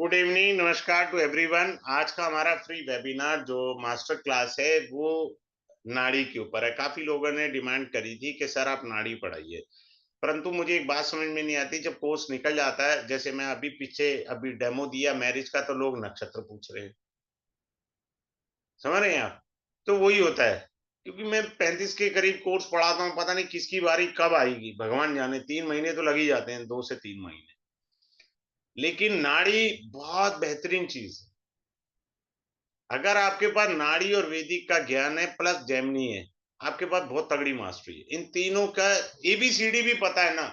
Good evening, नमस्कार to everyone. आज का हमारा फ्री वेबिनार जो मास्टर क्लास है वो नाड़ी के ऊपर है। काफी लोगों ने डिमांड करी थी कि सर आप नाड़ी पढ़ाइए, परंतु मुझे एक बात समझ में नहीं आती। जब कोर्स निकल जाता है, जैसे मैं अभी पीछे अभी डेमो दिया मैरिज का, तो लोग नक्षत्र पूछ रहे हैं। समझ रहे हैं आप? तो वही होता है, क्योंकि मैं 35 के करीब कोर्स पढ़ाता हूँ। पता नहीं किसकी बारी कब आएगी, भगवान जाने। 3 महीने तो लग ही जाते हैं, 2 से 3 महीने। लेकिन नाड़ी बहुत बेहतरीन चीज है। अगर आपके पास नाड़ी और वैदिक का ज्ञान है प्लस जेमिनी है, आपके पास बहुत तगड़ी मास्टरी है। इन तीनों का एबीसीडी भी पता है ना,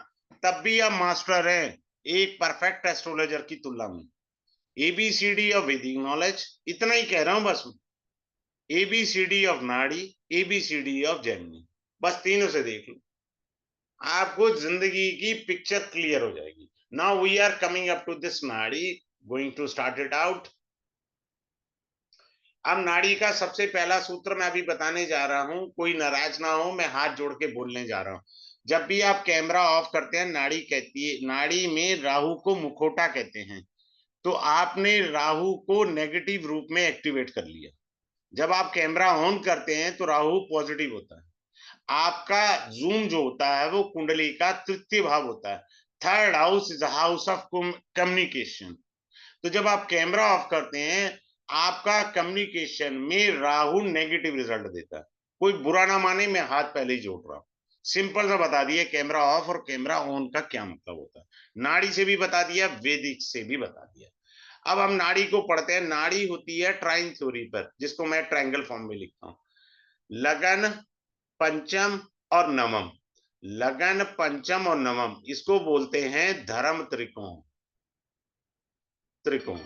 तब भी आप मास्टर हैं एक परफेक्ट एस्ट्रोलॉजर की तुलना में। एबीसीडी ऑफ वैदिक नॉलेज, इतना ही कह रहा हूं बस। एबीसीडी ऑफ नाड़ी, एबीसीडी ऑफ जेमिनी, बस तीनों से देख लो, आपको जिंदगी की पिक्चर क्लियर हो जाएगी। Now we are coming up to this nadi, going to start it out. अब नाड़ी का सबसे पहला सूत्र मैं अभी बताने जा रहा हूं। कोई नाराज ना हो, मैं हाथ जोड़ के बोलने जा रहा हूं। जब भी आप कैमरा ऑफ करते हैं, नाड़ी कहती है, नाड़ी में राहु को मुखौटा कहते हैं, तो आपने राहु को नेगेटिव रूप में एक्टिवेट कर लिया। जब आप कैमरा ऑन करते हैं तो राहु पॉजिटिव होता है। आपका जूम जो होता है वो कुंडली का तृतीय भाव होता है। Third house is house of communication. तो जब आप कैमरा ऑफ करते हैं, आपका कम्युनिकेशन में राहु नेगेटिव रिजल्ट देता है। कोई बुरा ना माने, मैं हाथ पहले ही जोड़ रहा हूं। सिंपल सा बता दिया कैमरा ऑफ और कैमरा ऑन का क्या मतलब होता है। नाड़ी से भी बता दिया, वैदिक से भी बता दिया। अब हम नाड़ी को पढ़ते हैं। नाड़ी होती है ट्राइन थ्योरी पर, जिसको मैं ट्रायंगल फॉर्म में लिखता हूं। लगन, पंचम और नवम। लगन, पंचम और नवम, इसको बोलते हैं धर्म त्रिकोण। त्रिकोण।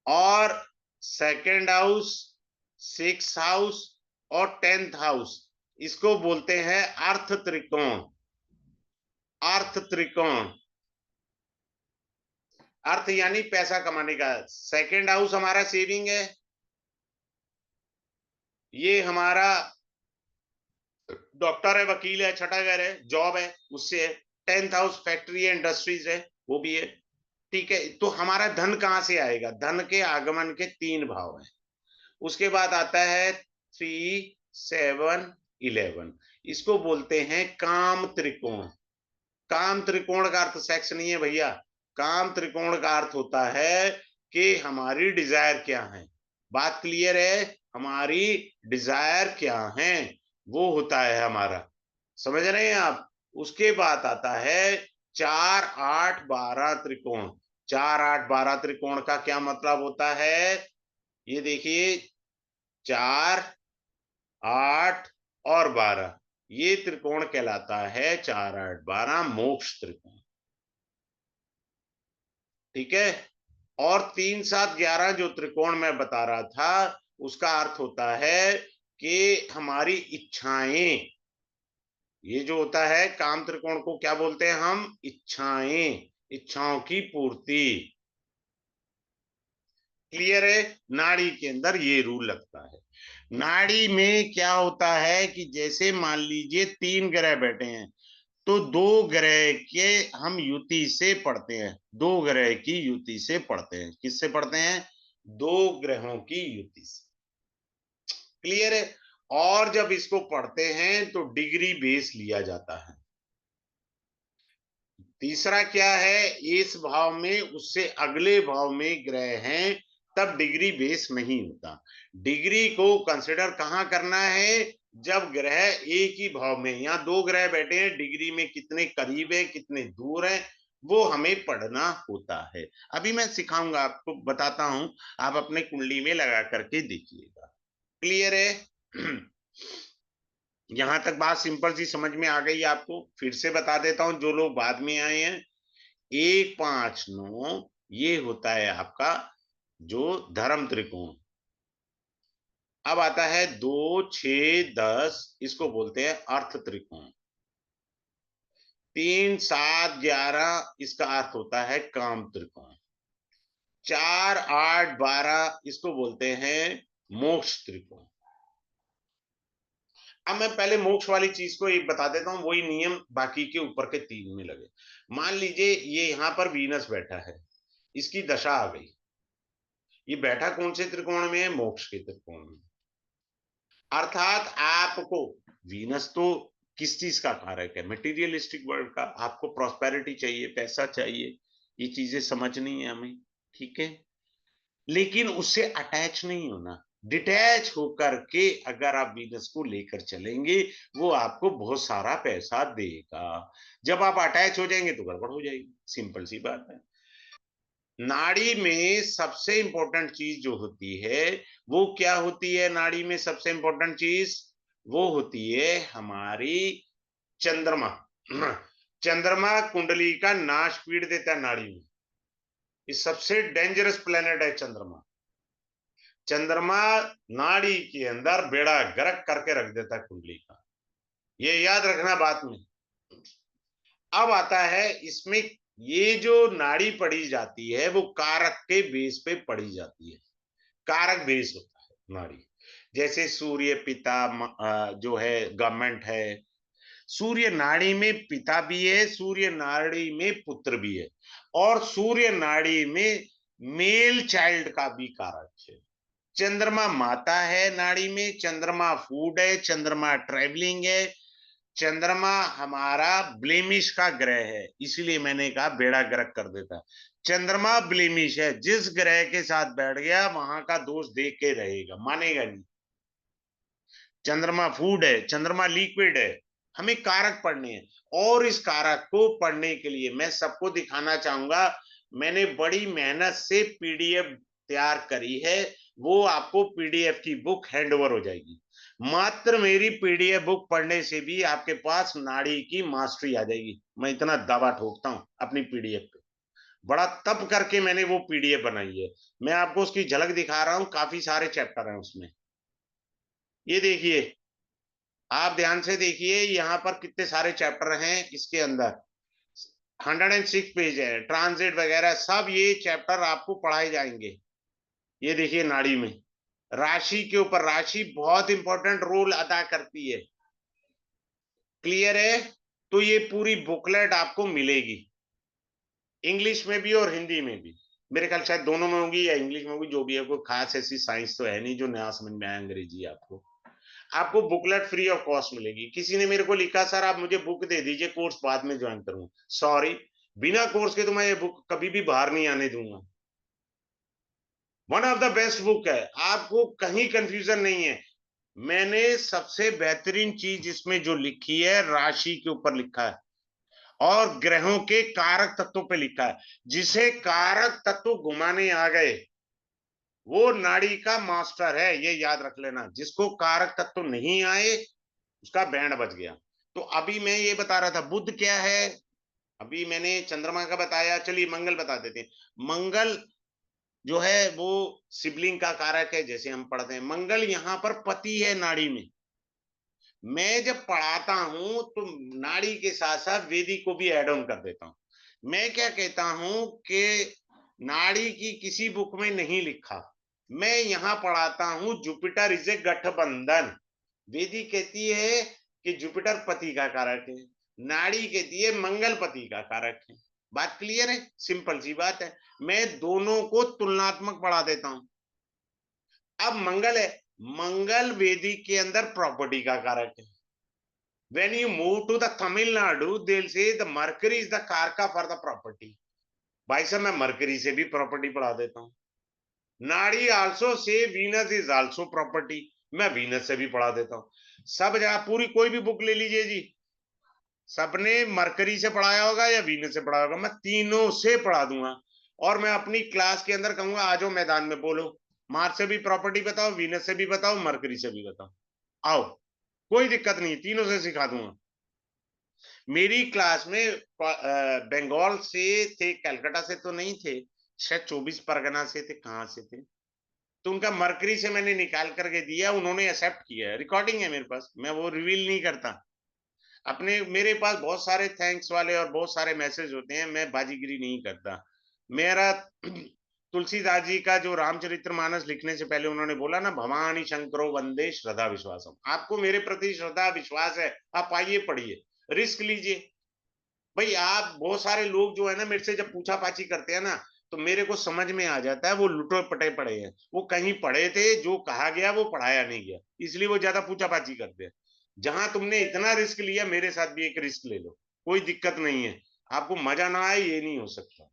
और सेकेंड हाउस, सिक्स हाउस और 10th हाउस, इसको बोलते हैं अर्थ त्रिकोण। अर्थ त्रिकोण, अर्थ यानी पैसा कमाने का। सेकेंड हाउस हमारा सेविंग है, ये हमारा डॉक्टर है, वकील है, छठा घर है, जॉब है, उससे है। 10th हाउस फैक्ट्री है, इंडस्ट्रीज है, वो भी है। ठीक है, तो हमारा धन कहां से आएगा? धन के आगमन के 3 भाव हैं। उसके बाद आता है 3, 7, 11, इसको बोलते हैं काम त्रिकोण। काम त्रिकोण का अर्थ सेक्स नहीं है भैया। काम त्रिकोण का अर्थ होता है कि हमारी डिजायर क्या है। बात क्लियर है? हमारी डिजायर क्या है, वो होता है हमारा। समझ रहे हैं आप? उसके बाद आता है 4, 8, 12 त्रिकोण। 4, 8, 12 त्रिकोण का क्या मतलब होता है? ये देखिए, 4, 8 और 12, ये त्रिकोण कहलाता है 4, 8, 12 मोक्ष त्रिकोण। ठीक है। और 3, 7, 11 जो त्रिकोण मैं बता रहा था, उसका अर्थ होता है कि हमारी इच्छाएं। ये जो होता है काम त्रिकोण को क्या बोलते हैं हम? इच्छाएं, इच्छाओं की पूर्ति। क्लियर है? नाड़ी के अंदर ये रूल लगता है। नाड़ी में क्या होता है कि जैसे मान लीजिए 3 ग्रह बैठे हैं, तो 2 ग्रह के हम युति से पढ़ते हैं। 2 ग्रह की युति से पढ़ते हैं। किससे पढ़ते हैं? 2 ग्रहों की युति से। क्लियर है? और जब इसको पढ़ते हैं तो डिग्री बेस लिया जाता है। तीसरा क्या है? इस भाव में उससे अगले भाव में ग्रह हैं, तब डिग्री बेस नहीं होता। डिग्री को कंसिडर कहां करना है? जब ग्रह एक ही भाव में, यहाँ 2 ग्रह बैठे हैं, डिग्री में कितने करीब है, कितने दूर है, वो हमें पढ़ना होता है। अभी मैं सिखाऊंगा आपको, बताता हूं, आप अपने कुंडली में लगा करके देखिएगा। क्लियर है? यहां तक बात सिंपल सी समझ में आ गई आपको? फिर से बता देता हूं जो लोग बाद में आए हैं। 1, 5, 9, ये होता है आपका जो धर्म त्रिकोण। अब आता है 2, 6, 10, इसको बोलते हैं अर्थ त्रिकोण। 3, 7, 11, इसका अर्थ होता है काम त्रिकोण। 4, 8, 12, इसको बोलते हैं मोक्ष त्रिकोण। अब मैं पहले मोक्ष वाली चीज को एक बता देता हूं, वही नियम बाकी के ऊपर के 3 में लगे। मान लीजिए ये यहां पर वीनस बैठा है, इसकी दशा आ गई। ये बैठा कौन से त्रिकोण में है? मोक्ष के त्रिकोण में। अर्थात आपको वीनस तो किस चीज का कारक है? मटेरियलिस्टिक वर्ल्ड का। आपको प्रॉस्पेरिटी चाहिए, पैसा चाहिए, ये चीजें समझनी है हमें, ठीक है। लेकिन उससे अटैच नहीं होना। डिटैच होकर के अगर आप वीनस को लेकर चलेंगे, वो आपको बहुत सारा पैसा देगा। जब आप अटैच हो जाएंगे तो गड़बड़ हो जाएगी, सिंपल सी बात है। नाड़ी में सबसे इंपॉर्टेंट चीज जो होती है, वो क्या होती है? नाड़ी में सबसे इंपॉर्टेंट चीज वो होती है हमारी चंद्रमा। चंद्रमा कुंडली का नाश पीड़ देता है नाड़ी में। ये सबसे डेंजरस प्लेनेट है चंद्रमा। चंद्रमा नाड़ी के अंदर बेड़ा गर्क करके रख देता है कुंडली का। ये याद रखना बात में। अब आता है इसमें, ये जो नाड़ी पढ़ी जाती है वो कारक के बेस पे पढ़ी जाती है। कारक बेस होता है नाड़ी। जैसे सूर्य पिता जो है गवर्नमेंट है, सूर्य नाड़ी में पिता भी है, सूर्य नाड़ी में पुत्र भी है, और सूर्य नाड़ी में मेल चाइल्ड का भी कारक है। चंद्रमा माता है नाड़ी में, चंद्रमा फूड है, चंद्रमा ट्रेवलिंग है, चंद्रमा हमारा ब्लेमिश का ग्रह है। इसलिए मैंने कहा बेड़ा गर्क कर देता। चंद्रमा ब्लेमिश है, जिस ग्रह के साथ बैठ गया वहां का दोष देख के रहेगा, मानेगा नहीं। चंद्रमा फूड है, चंद्रमा लिक्विड है। हमें कारक पढ़ने हैं, और इस कारक को पढ़ने के लिए मैं सबको दिखाना चाहूंगा। मैंने बड़ी मेहनत से पीडीएफ तैयार करी है। वो आपको पीडीएफ की बुक हैंड ओवर हो जाएगी। मात्र मेरी पीडीएफ बुक पढ़ने से भी आपके पास नाड़ी की मास्टरी आ जाएगी। मैं इतना दावा ठोकता हूं अपनी पीडीएफ पे। बड़ा तप करके मैंने वो पीडीएफ बनाई है। मैं आपको उसकी झलक दिखा रहा हूं। काफी सारे चैप्टर हैं उसमें। ये देखिए, आप ध्यान से देखिए यहाँ पर कितने सारे चैप्टर हैं इसके अंदर। 106 पेज है। ट्रांजिट वगैरह सब ये चैप्टर आपको पढ़ाए जाएंगे। ये देखिए नाड़ी में राशि के ऊपर, राशि बहुत इंपॉर्टेंट रोल अदा करती है। क्लियर है? तो ये पूरी बुकलेट आपको मिलेगी, इंग्लिश में भी और हिंदी में भी। मेरे ख्याल शायद दोनों में होगी या इंग्लिश में होगी, जो भी है। कोई खास ऐसी साइंस तो है नहीं जो नया समझ में आए अंग्रेजी आपको। आपको बुकलेट फ्री ऑफ कॉस्ट मिलेगी। किसी ने मेरे को लिखा, सर आप मुझे बुक दे दीजिए, कोर्स बाद में ज्वाइन करूंगा। सॉरी, बिना कोर्स के तो मैं ये बुक कभी भी बाहर नहीं आने दूंगा। One of the best book है, आपको कहीं कंफ्यूजन नहीं है। मैंने सबसे बेहतरीन चीज इसमें जो लिखी है, राशि के ऊपर लिखा है और ग्रहों के कारक तत्वों पे लिखा है। जिसे कारक तत्व घुमाने आ गए वो नाड़ी का मास्टर है, ये याद रख लेना। जिसको कारक तत्व नहीं आए उसका बैंड बज गया। तो अभी मैं ये बता रहा था बुध क्या है। अभी मैंने चंद्रमा का बताया, चलिए मंगल बता देते हैं। मंगल जो है वो सिबलिंग का कारक है, जैसे हम पढ़ते हैं। मंगल यहाँ पर पति है नाड़ी में। मैं जब पढ़ाता हूं तो नाड़ी के साथ साथ वेदी को भी एड ऑन कर देता हूं। मैं क्या कहता हूं कि नाड़ी की किसी बुक में नहीं लिखा, मैं यहां पढ़ाता हूं जुपिटर इज ए गठबंधन। वेदी कहती है कि जुपिटर पति का कारक है, नाड़ी कहती है मंगल पति का कारक है। बात क्लियर है? सिंपल सी बात है। मैं दोनों को तुलनात्मक पढ़ा देता हूं। अब मंगल है, मंगल वेदी के अंदर प्रॉपर्टी का कारक है। When you move to the Tamil Nadu, they'll say the Mercury is the karka for the property. भाई साहब, मैं मरकरी से भी प्रॉपर्टी पढ़ा देता हूँ। नाड़ी also say Venus is also property, मैं वीनस से भी पढ़ा देता हूँ। सब जगह पूरी कोई भी बुक ले लीजिए जी, सबने मरकरी से पढ़ाया होगा या वीनस से पढ़ाया होगा। मैं तीनों से पढ़ा दूंगा। और मैं अपनी क्लास के अंदर कहूंगा आ जाओ मैदान में, बोलो मार्स से भी प्रॉपर्टी बताओ, वीनस से भी बताओ, मरकरी से भी बताओ। आओ, कोई दिक्कत नहीं, तीनों से सिखा दूंगा। मेरी क्लास में बंगाल से थे, कलकत्ता से तो नहीं थे, शायद 24 परगना से थे, कहां से थे। तो उनका मरकरी से मैंने निकाल करके दिया, उन्होंने एक्सेप्ट किया है। रिकॉर्डिंग है मेरे पास, मैं वो रिवील नहीं करता अपने। मेरे पास बहुत सारे थैंक्स वाले और बहुत सारे मैसेज होते हैं, मैं बाजीगिरी नहीं करता। मेरा तुलसीदास जी का जो रामचरितमानस लिखने से पहले उन्होंने बोला ना, भवानी शंकरो वंदे श्रद्धा विश्वासम। आपको मेरे प्रति श्रद्धा विश्वास है, आप आइए पढ़िए, रिस्क लीजिए। भाई आप बहुत सारे लोग जो है ना मेरे से जब पूछा पाछी करते हैं ना, तो मेरे को समझ में आ जाता है वो लुटे पटे पड़े हैं, वो कहीं पढ़े थे, जो कहा गया वो पढ़ाया नहीं गया, इसलिए वो ज्यादा पूछापाछी करते हैं। जहां तुमने इतना रिस्क लिया, मेरे साथ भी एक रिस्क ले लो, कोई दिक्कत नहीं है। आपको मजा ना आए ये नहीं हो सकता।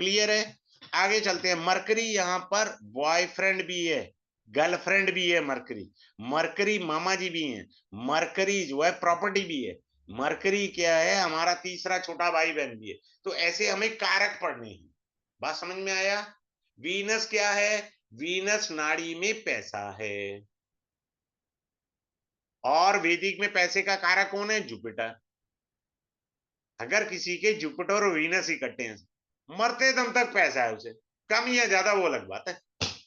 क्लियर है? आगे चलते हैं। मरकरी यहाँ पर बॉयफ्रेंड भी है, गर्लफ्रेंड भी है। मरकरी, मरकरी मामा जी भी हैं। मरकरी जो है प्रॉपर्टी भी है। मरकरी क्या है? हमारा तीसरा छोटा भाई बहन भी है। तो ऐसे हमें कारक पढ़ने हैं। बात समझ में आया? वीनस क्या है? वीनस नाड़ी में पैसा है। और वैदिक में पैसे का कारक कौन है? जुपिटर। अगर किसी के जुपिटर और वीनस इकट्ठे हैं, मरते दम तक पैसा है उसे, कम या ज्यादा वो अलग बात है,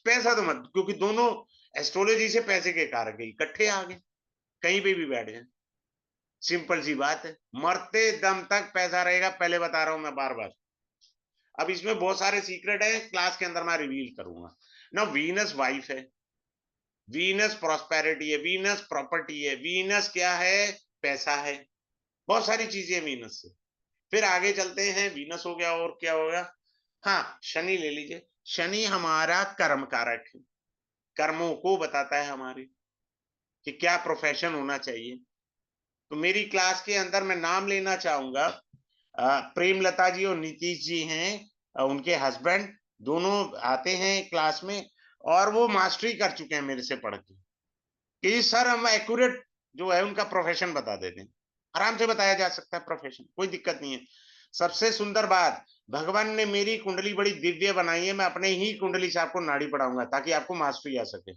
पैसा तो मत, क्योंकि दोनों एस्ट्रोलॉजी से पैसे के कारक है, इकट्ठे आ गए, कहीं पे भी बैठ जाए, सिंपल सी बात है। मरते दम तक पैसा रहेगा, पहले बता रहा हूं मैं बार बार। अब इसमें बहुत सारे सीक्रेट है, क्लास के अंदर मैं रिवील करूंगा ना। वीनस वाइफ है, वीनस प्रॉस्पेरिटी है, वीनस प्रॉपर्टी है, वीनस क्या है? पैसा है। बहुत सारी चीजें वीनस से। फिर आगे चलते हैं। वीनस हो गया, और क्या होगा? हाँ, शनि ले लीजिए। शनि हमारा कर्म कारक है, कर्मों को बताता है हमारे कि क्या प्रोफेशन होना चाहिए। तो मेरी क्लास के अंदर मैं नाम लेना चाहूंगा, प्रेमलता जी और नीतीश जी हैं, उनके हस्बैंड, दोनों आते हैं क्लास में, और वो मास्टरी कर चुके हैं मेरे से पढ़ के, कि सर हम एक्यूरेट जो है उनका प्रोफेशन बता देते हैं। आराम से बताया जा सकता है प्रोफेशन, कोई दिक्कत नहीं है। सबसे सुंदर बात, भगवान ने मेरी कुंडली बड़ी दिव्य बनाई है। मैं अपने ही कुंडली से आपको नाड़ी पढ़ाऊंगा, ताकि आपको मास्टरी आ सके।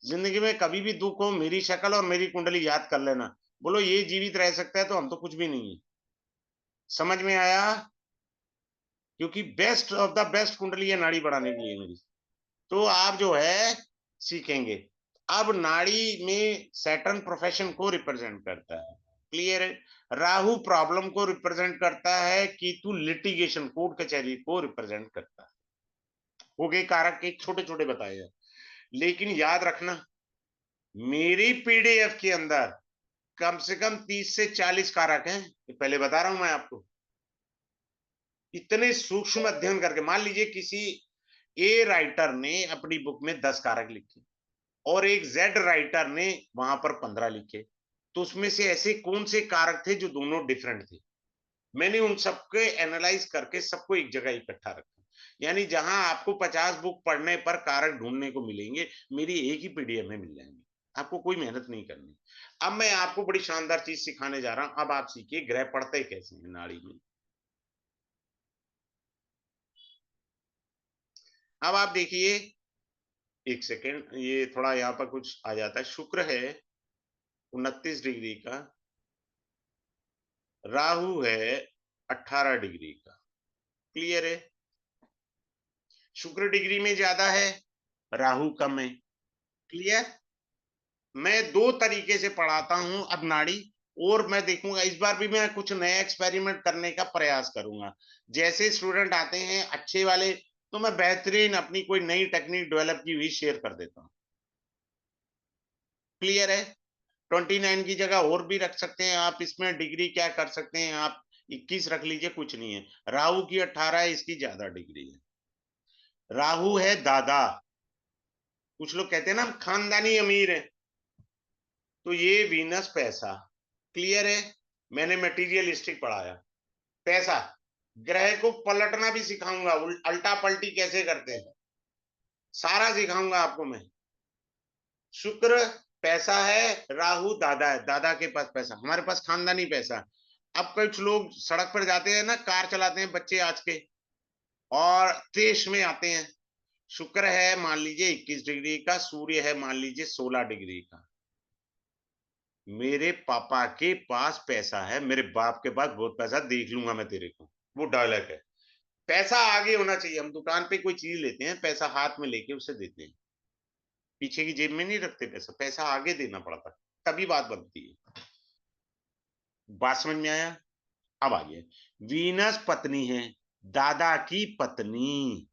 जिंदगी में कभी भी दुख हो, मेरी शक्ल और मेरी कुंडली याद कर लेना। बोलो ये जीवित रह सकता है तो हम तो कुछ भी नहीं है। समझ में आया? क्योंकि बेस्ट ऑफ द बेस्ट कुंडली है नाड़ी बढ़ाने के लिए मेरी। तो आप जो है सीखेंगे। अब नाड़ी में सैटर्न प्रोफेशन को रिप्रेजेंट करता है, क्लियर है? राहु प्रॉब्लम को रिप्रेजेंट करता है, केतु लिटिगेशन कोर्ट कचहरी को रिप्रेजेंट करता है। हो गए कारक, एक छोटे छोटे बताए हैं। लेकिन याद रखना, मेरी पीडीएफ के अंदर कम से कम 30 से 40 कारक हैं, पहले बता रहा हूं मैं आपको। इतने सूक्ष्म अध्ययन करके, मान लीजिए किसी ए राइटर ने अपनी बुक में 10 कारक लिखे, और एक जेड राइटर ने वहां पर 15 लिखे, तो उसमें से ऐसे कौन से कारक थे जो दोनों डिफरेंट थे? मैंने उन सबके एनालाइज करके सबको एक जगह इकट्ठा रखा। यानी जहां आपको 50 बुक पढ़ने पर कारक ढूंढने को मिलेंगे, मेरी एक ही पीडीएफ में मिल जाएंगे। आपको कोई मेहनत नहीं करनी। अब मैं आपको बड़ी शानदार चीज सिखाने जा रहा हूं। अब आप सीखिए ग्रह पढ़ते कैसे हैं नाड़ी में। अब आप देखिए, एक सेकेंड, ये थोड़ा यहाँ पर कुछ आ जाता है। शुक्र है 29 डिग्री का, राहु है 18 डिग्री का। क्लियर है? शुक्र डिग्री में ज्यादा है, राहु कम है। क्लियर? मैं दो तरीके से पढ़ाता हूं अब नाड़ी, और मैं देखूंगा इस बार भी मैं कुछ नया एक्सपेरिमेंट करने का प्रयास करूंगा। जैसे स्टूडेंट आते हैं अच्छे वाले, तो मैं बेहतरीन अपनी कोई नई टेक्निक डेवलप की हुई शेयर कर देता हूँ। क्लियर है? 29 की जगह और भी रख सकते हैं आप, इसमें डिग्री क्या कर सकते हैं आप, 21 रख लीजिए, कुछ नहीं है। राहु की 18 है, इसकी ज्यादा डिग्री है। राहु है दादा, कुछ लोग कहते हैं ना हम खानदानी अमीर है, तो ये वीनस पैसा। क्लियर है? मैंने मटेरियलिस्टिक पढ़ाया। पैसा, ग्रह को पलटना भी सिखाऊंगा, अल्टा पलटी कैसे करते हैं सारा सिखाऊंगा आपको मैं। शुक्र पैसा है, राहु दादा है, दादा के पास पैसा, हमारे पास खानदानी पैसा। अब कुछ लोग सड़क पर जाते हैं ना, कार चलाते हैं बच्चे आज के, और देश में आते हैं। शुक्र है मान लीजिए 21 डिग्री का, सूर्य है मान लीजिए 16 डिग्री का। मेरे पापा के पास पैसा है, मेरे बाप के पास बहुत पैसा, देख लूंगा मैं तेरे को, वो डायलॉग है। पैसा आगे होना चाहिए। हम दुकान पे कोई चीज लेते हैं, पैसा हाथ में लेके उसे देते हैं, पीछे की जेब में नहीं रखते पैसा, पैसा आगे देना पड़ता है, तभी बात बनती है। बात समझ में आया? अब आइए, वीनस पत्नी है, दादा की पत्नी।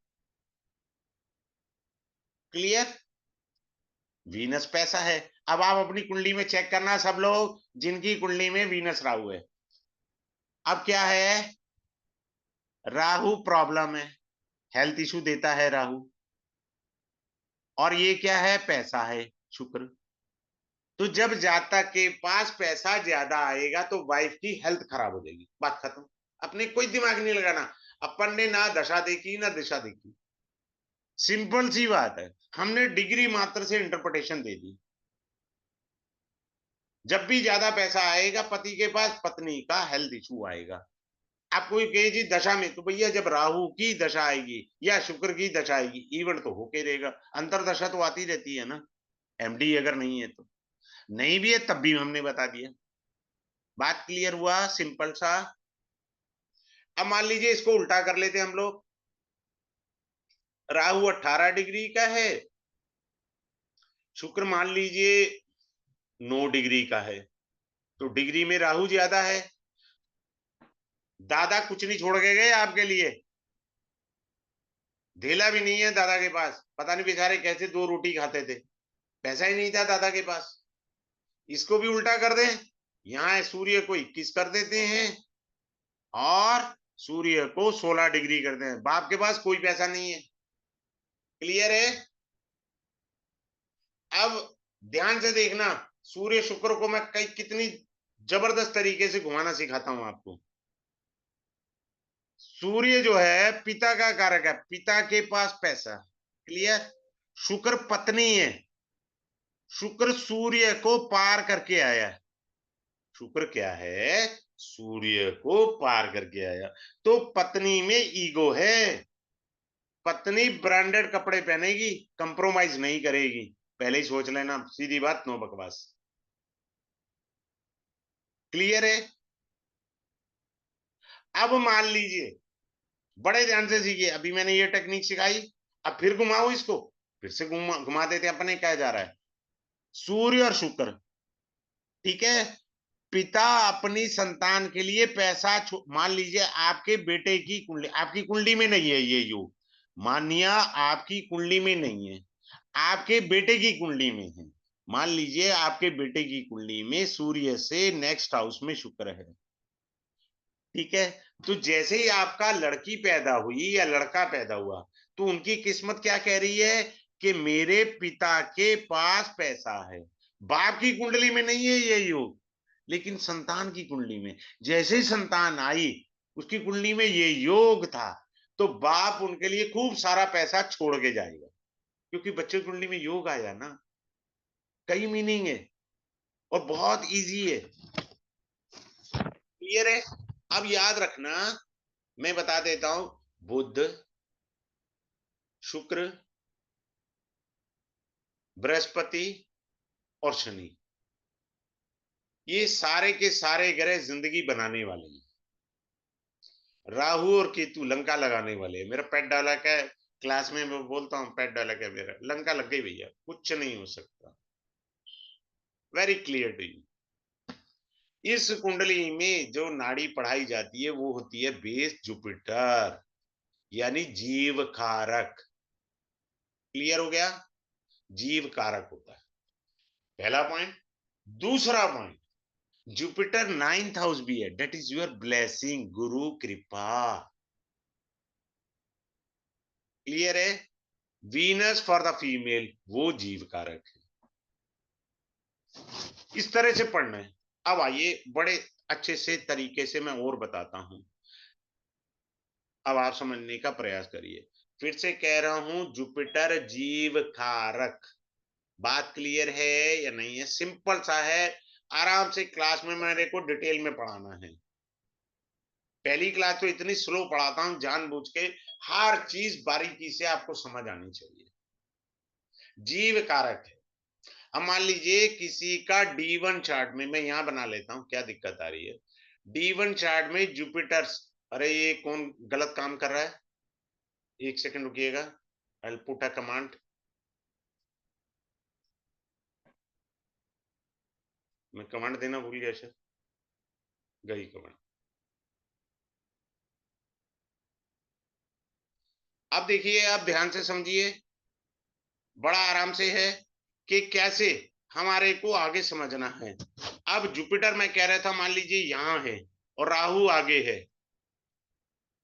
क्लियर? वीनस पैसा है। अब आप अपनी कुंडली में चेक करना सब लोग, जिनकी कुंडली में वीनस राहु है। अब क्या है? राहु प्रॉब्लम है, हेल्थ इशू देता है राहु। और ये क्या है, पैसा है शुक्र। तो जब जातक के पास पैसा ज्यादा आएगा तो वाइफ की हेल्थ खराब हो जाएगी, बात खत्म। अपने कोई दिमाग नहीं लगाना, अपन ने ना दशा देखी ना दिशा देखी, सिंपल सी बात है, हमने डिग्री मात्र से इंटरप्रिटेशन दे दी। जब भी ज्यादा पैसा आएगा पति के पास, पत्नी का हेल्थ इशू आएगा। आप कोई कहे जी दशा में, तो भैया जब राहु की दशा आएगी या शुक्र की दशा आएगी, इवेंट तो होके रहेगा। अंतर दशा तो आती रहती है ना, एमडी अगर नहीं है तो। नहीं भी है तब भी हमने बता दिया। बात क्लियर हुआ, सिंपल सा। अब मान लीजिए इसको उल्टा कर लेते हम लोग। राहु 18 डिग्री का है, शुक्र मान लीजिए 9 डिग्री का है, तो डिग्री में राहु ज्यादा है। दादा कुछ नहीं छोड़ के गए आपके लिए, ढेला भी नहीं है दादा के पास, पता नहीं बेचारे कैसे 2 रोटी खाते थे, पैसा ही नहीं था दादा के पास। इसको भी उल्टा कर दें, यहां सूर्य को 21 कर देते हैं और सूर्य को 16 डिग्री कर दें। बाप के पास कोई पैसा नहीं है। क्लियर है? अब ध्यान से देखना, सूर्य शुक्र को मैं कई कितनी जबरदस्त तरीके से घुमाना सिखाता हूं आपको। सूर्य जो है पिता का कारक है, पिता के पास पैसा। क्लियर? शुक्र पत्नी है, शुक्र सूर्य को पार करके आया है। शुक्र क्या है, सूर्य को पार करके आया। तो पत्नी में ईगो है, पत्नी ब्रांडेड कपड़े पहनेगी, कंप्रोमाइज नहीं करेगी। पहले ही सोच लेना, सीधी बात, नो बकवास। क्लियर है? अब मान लीजिए, बड़े ध्यान से सीखिए, अभी मैंने ये टेक्निक सिखाई, अब फिर घुमाओ इसको, फिर से घुमा देते हैं। अपने क्या जा रहा है, सूर्य और शुक्र, ठीक है। पिता अपनी संतान के लिए पैसा, मान लीजिए आपके बेटे की कुंडली, आपकी कुंडली में नहीं है ये योग, मानिया आपकी कुंडली में नहीं है, आपके बेटे की कुंडली में है। मान लीजिए आपके बेटे की कुंडली में सूर्य से नेक्स्ट हाउस में शुक्र है, ठीक है। तो जैसे ही आपका लड़की पैदा हुई या लड़का पैदा हुआ, तो उनकी किस्मत क्या कह रही है कि मेरे पिता के पास पैसा है। बाप की कुंडली में नहीं है ये योग, लेकिन संतान की कुंडली में। जैसे ही संतान आई, उसकी कुंडली में ये योग था, तो बाप उनके लिए खूब सारा पैसा छोड़ के जाएगा, क्योंकि बच्चे की कुंडली में योग आया ना। कई मीनिंग है और बहुत इजी है। क्लियर है? अब याद रखना, मैं बता देता हूं, बुध, शुक्र, बृहस्पति और शनि, ये सारे के सारे ग्रह जिंदगी बनाने वाले हैं। राहु और केतु लंका लगाने वाले हैं। मेरा पेट डाला क्या है, क्लास में मैं बोलता हूँ, पेट डाला क्या, मेरा लंका लग गई भैया, कुछ नहीं हो सकता। Very clear to you. इस कुंडली में जो नाड़ी पढ़ाई जाती है वो होती है बेस जुपिटर, यानी जीव कारक। क्लियर हो गया? जीव कारक होता है, पहला पॉइंट। दूसरा पॉइंट, जुपिटर 9th हाउस भी है, डेट इज योर ब्लेसिंग, गुरु कृपा। क्लियर है? वीनस फॉर द फीमेल, वो जीव कारक है। इस तरह से पढ़ना है। अब आइए बड़े अच्छे से तरीके से मैं और बताता हूं, अब आप समझने का प्रयास करिए। फिर से कह रहा हूं, जुपिटर जीव कारक। बात क्लियर है या नहीं है? सिंपल सा है, आराम से क्लास में मेरे को डिटेल में पढ़ाना है। पहली क्लास तो इतनी स्लो पढ़ाता हूं जानबूझ के, हर चीज बारीकी से आपको समझ आनी चाहिए। जीव कारक है। अब मान लीजिए किसी का D1 चार्ट में, मैं यहां बना लेता हूं, क्या दिक्कत आ रही है। D1 चार्ट में जुपिटर, अरे ये कौन गलत काम कर रहा है, एक सेकंड रुकिएगा, I will put a command. मैं कमांड देना भूल गया सर, गई कमांड। अब देखिए, आप ध्यान से समझिए, बड़ा आराम से है कि कैसे हमारे को आगे समझना है। अब जुपिटर मैं कह रहा था, मान लीजिए यहां है और राहु आगे है,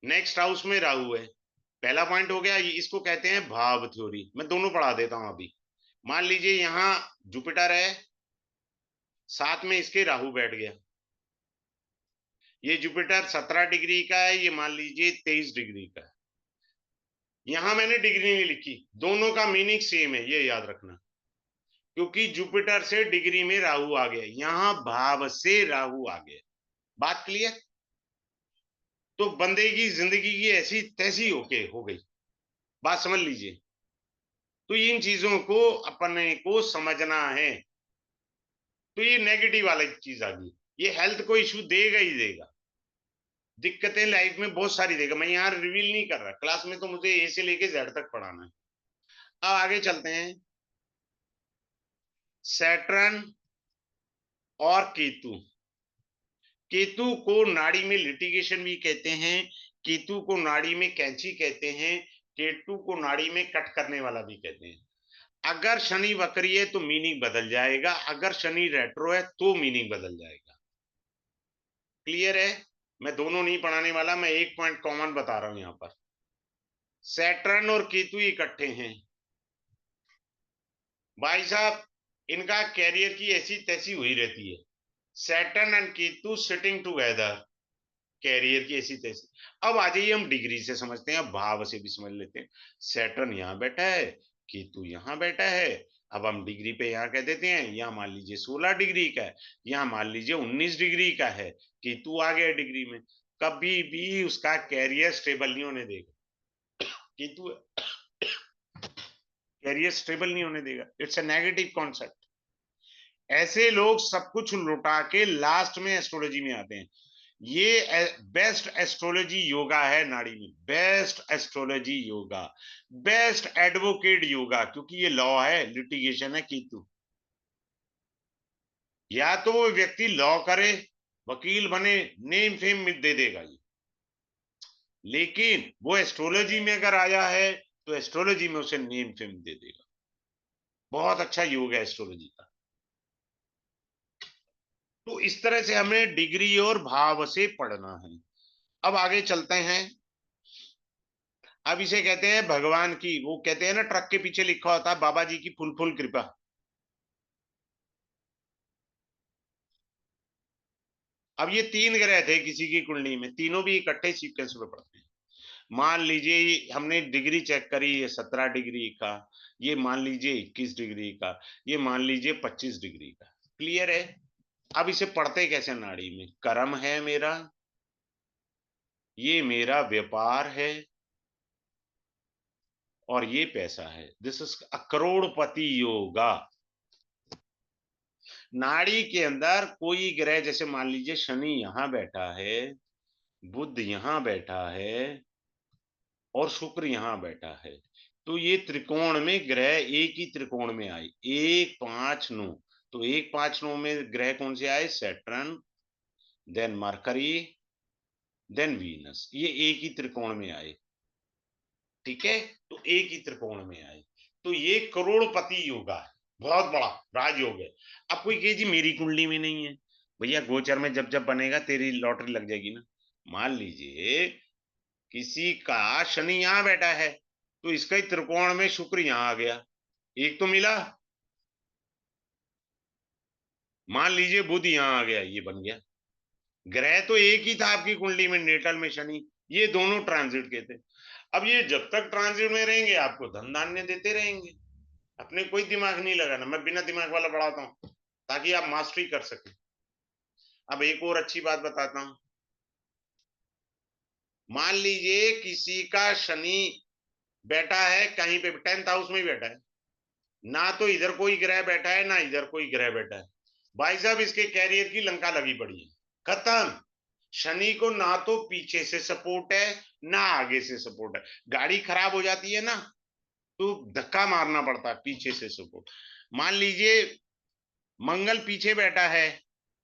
नेक्स्ट हाउस में राहु है, पहला पॉइंट हो गया, इसको कहते हैं भाव थ्योरी। मैं दोनों पढ़ा देता हूं अभी। मान लीजिए यहां जुपिटर है, साथ में इसके राहु बैठ गया। ये जुपिटर 17 डिग्री का है, ये मान लीजिए 23 डिग्री का है। यहां मैंने डिग्री नहीं लिखी, दोनों का मीनिंग सेम है, ये याद रखना। क्योंकि जुपिटर से डिग्री में राहु आ गया, यहां भाव से राहु आ गया। बात क्लियर? तो बंदे की जिंदगी की ऐसी तैसी हो गई। बात समझ लीजिए। तो इन चीजों को अपने को समझना है। तो ये नेगेटिव वाली चीज आ गई, ये हेल्थ को इश्यू देगा ही देगा, दिक्कतें लाइफ में बहुत सारी देगा। मैं यहाँ रिवील नहीं कर रहा, क्लास में तो मुझे ए से लेके जेड तक पढ़ाना है। अब आगे चलते हैं। सैटर्न और केतु। केतु को नाड़ी में लिटिगेशन भी कहते हैं, केतु को नाड़ी में कैंची कहते हैं, केतु को नाड़ी में कट करने वाला भी कहते हैं। अगर शनि वक्री है तो मीनिंग बदल जाएगा, अगर शनि रेट्रो है तो मीनिंग बदल जाएगा। क्लियर है? मैं दोनों नहीं पढ़ाने वाला, मैं एक पॉइंट कॉमन बता रहा हूं यहां पर। सैटर्न और केतु इकट्ठे हैं भाई साहब, इनका कैरियर की ऐसी तैसी हुई रहती है। Saturn and Ketu sitting together, career की ऐसी तैसी। अब आ जाइए, हम डिग्री से समझते हैं, भाव से भी समझ लेते हैं। सैटर्न यहां बैठा है, केतु यहां बैठा है। अब हम डिग्री पे यहाँ कह देते हैं, यहाँ मान लीजिए 16 डिग्री का है, यहाँ मान लीजिए 19 डिग्री का है। केतु आ गया डिग्री में, कभी भी उसका कैरियर स्टेबल नहीं होने देगा। केतु कैरियर स्टेबल नहीं होने देगा, इट्स अ नेगेटिव कॉन्सेप्ट। ऐसे लोग सब कुछ लुटा के लास्ट में एस्ट्रोलॉजी में आते हैं। ये बेस्ट एस्ट्रोलॉजी योगा है नाड़ी में, best astrology yoga, best advocate yoga, क्योंकि ये लॉ है, लिटिगेशन है केतु। या तो वो व्यक्ति लॉ करे, वकील बने, नेम फेम दे देगा ये, लेकिन वो एस्ट्रोलॉजी में अगर आया है तो एस्ट्रोलॉजी में उसे नेम फेम दे देगा। बहुत अच्छा योग है एस्ट्रोलॉजी का। तो इस तरह से हमें डिग्री और भाव से पढ़ना है। अब आगे चलते हैं। अब इसे कहते हैं भगवान की, वो कहते हैं ना ट्रक के पीछे लिखा होता है बाबा जी की फुल फुल कृपा। अब ये तीन ग्रह थे किसी की कुंडली में, तीनों भी इकट्ठे सीक्वेंस में पढ़ते हैं। मान लीजिए हमने डिग्री चेक करी, ये 17 डिग्री का, ये मान लीजिए 21 डिग्री का, ये मान लीजिए 25 डिग्री का। क्लियर है? अब इसे पढ़ते कैसे नाड़ी में? कर्म है मेरा, ये मेरा व्यापार है, और ये पैसा है। दिस इज अ करोड़पति योगा। नाड़ी के अंदर कोई ग्रह, जैसे मान लीजिए शनि यहां बैठा है, बुध यहां बैठा है, और शुक्र यहां बैठा है, तो ये त्रिकोण में ग्रह एक ही त्रिकोण में आए, 1 5 9। तो 1 5 9 में ग्रह कौन से आए? Saturn, then Mercury, then Venus, ये एक ही त्रिकोण में आए। ठीक है, तो एक ही त्रिकोण में आए, तो ये करोड़पति योगा है, बहुत बड़ा राजयोग है। अब कोई कहे जी मेरी कुंडली में नहीं है। भैया गोचर में जब जब बनेगा तेरी लॉटरी लग जाएगी ना। मान लीजिए किसी का शनि यहां बैठा है, तो इसका ही त्रिकोण में शुक्र यहां आ गया, एक तो मिला। मान लीजिए बुध यहां आ गया, ये बन गया। ग्रह तो एक ही था आपकी कुंडली में, नेटल में शनि, ये दोनों ट्रांजिट के थे। अब ये जब तक ट्रांजिट में रहेंगे आपको धन धान्य देते रहेंगे। अपने कोई दिमाग नहीं लगाना, मैं बिना दिमाग वाला पढ़ाता हूँ ताकि आप मास्टरी कर सकें। अब एक और अच्छी बात बताता हूं। मान लीजिए किसी का शनि बैठा है कहीं पे, 10th हाउस में ही बैठा है, ना तो इधर कोई ग्रह बैठा है ना इधर कोई ग्रह बैठा है। भाई साहब इसके कैरियर की लंका लगी पड़ी है, खत्म। शनि को ना तो पीछे से सपोर्ट है ना आगे से सपोर्ट है। गाड़ी खराब हो जाती है ना, तो धक्का मारना पड़ता है पीछे से सपोर्ट। मान लीजिए मंगल पीछे बैठा है,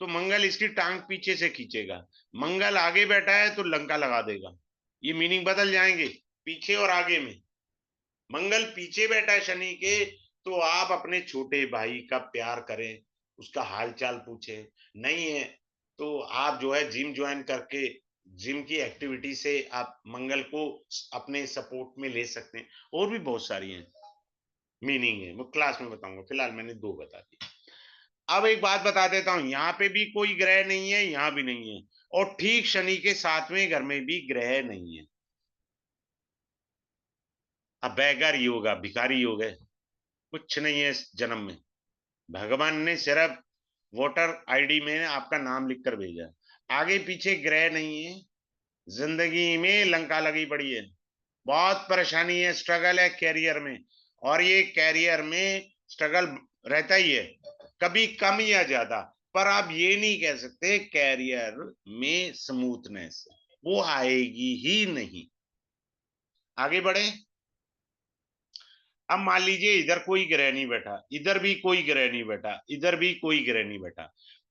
तो मंगल इसकी टांग पीछे से खींचेगा। मंगल आगे बैठा है तो लंका लगा देगा। ये मीनिंग बदल जाएंगे पीछे और आगे में। मंगल पीछे बैठा है शनि के, तो आप अपने छोटे भाई का प्यार करें, उसका हालचाल पूछें। नहीं है तो आप जो है जिम ज्वाइन करके जिम की एक्टिविटी से आप मंगल को अपने सपोर्ट में ले सकते हैं। और भी बहुत सारी हैं, मीनिंग है, वो क्लास में बताऊंगा, फिलहाल मैंने 2 बता दी। अब एक बात बता देता हूं, यहाँ पे भी कोई ग्रह नहीं है, यहाँ भी नहीं है, और ठीक शनि के 7वें घर में भी ग्रह नहीं है। अब बेकार योग, भिखारी योग है, कुछ नहीं है इस जन्म में। भगवान ने सिर्फ वोटर आईडी में आपका नाम लिख कर भेजा, आगे पीछे ग्रह नहीं है। जिंदगी में लंका लगी पड़ी है, बहुत परेशानी है, स्ट्रगल है कैरियर में, और ये कैरियर में स्ट्रगल रहता ही है, कभी कम या ज्यादा। पर आप ये नहीं कह सकते कैरियर में स्मूथनेस, वो आएगी ही नहीं। आगे बढ़े। अब मान लीजिए इधर कोई ग्रह नहीं बैठा, इधर भी कोई ग्रह नहीं बैठा, इधर भी कोई ग्रह नहीं बैठा,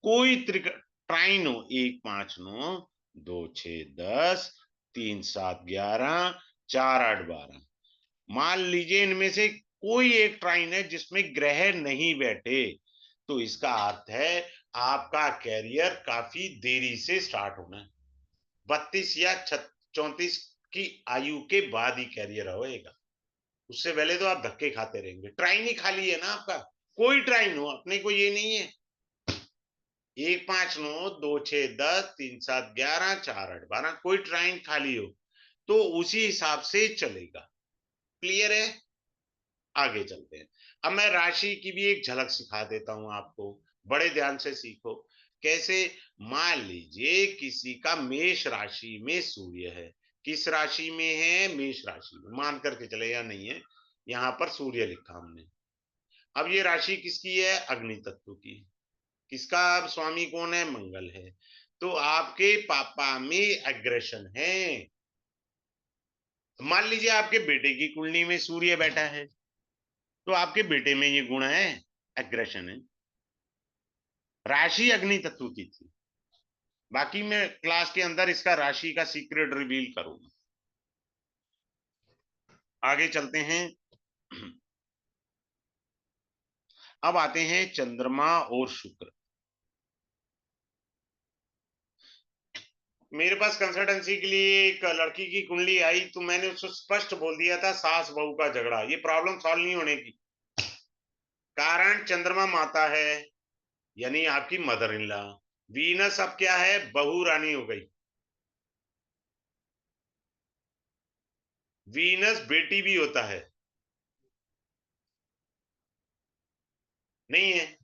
कोई ट्राइन हो, 1 5 9, 2 6 10, 3 7 11, 4 8 12। मान लीजिए इनमें से कोई एक ट्राइन है जिसमें ग्रह नहीं बैठे, तो इसका अर्थ है आपका कैरियर काफी देरी से स्टार्ट होना है। 32 या 34 की आयु के बाद ही कैरियर होएगा, उससे पहले तो आप धक्के खाते रहेंगे। ट्राइन ही खाली है ना आपका, कोई ट्राइन हो, अपने को ये नहीं है 1 5 9 2 6 10 3 7 11 4 8 12, कोई ट्राइन खाली हो तो उसी हिसाब से चलेगा। क्लियर है। आगे चलते हैं। अब मैं राशि की भी एक झलक सिखा देता हूं आपको, बड़े ध्यान से सीखो। कैसे? मान लीजिए किसी का मेष राशि में सूर्य है। किस राशि में है? मेष राशि में, मान करके चले या नहीं है, यहां पर सूर्य लिखा हमने। अब ये राशि किसकी है? अग्नि तत्व की। किसका स्वामी कौन है? मंगल है। तो आपके पापा में एग्रेशन है। मान लीजिए आपके बेटे की कुंडली में सूर्य बैठा है, तो आपके बेटे में ये गुण है, एग्रेशन है। राशि अग्नि तत्व की थी, बाकी मैं क्लास के अंदर इसका राशि का सीक्रेट रिवील करूंगा। आगे चलते हैं। अब आते हैं चंद्रमा और शुक्र। मेरे पास कंसल्टेंसी के लिए एक लड़की की कुंडली आई, तो मैंने उसको स्पष्ट बोल दिया था सास बहू का झगड़ा, ये प्रॉब्लम सॉल्व नहीं होने की। कारण चंद्रमा माता है, यानी आपकी मदर इन लॉ। वीनस अब क्या है? बहू रानी हो गई। वीनस बेटी भी होता है, नहीं है।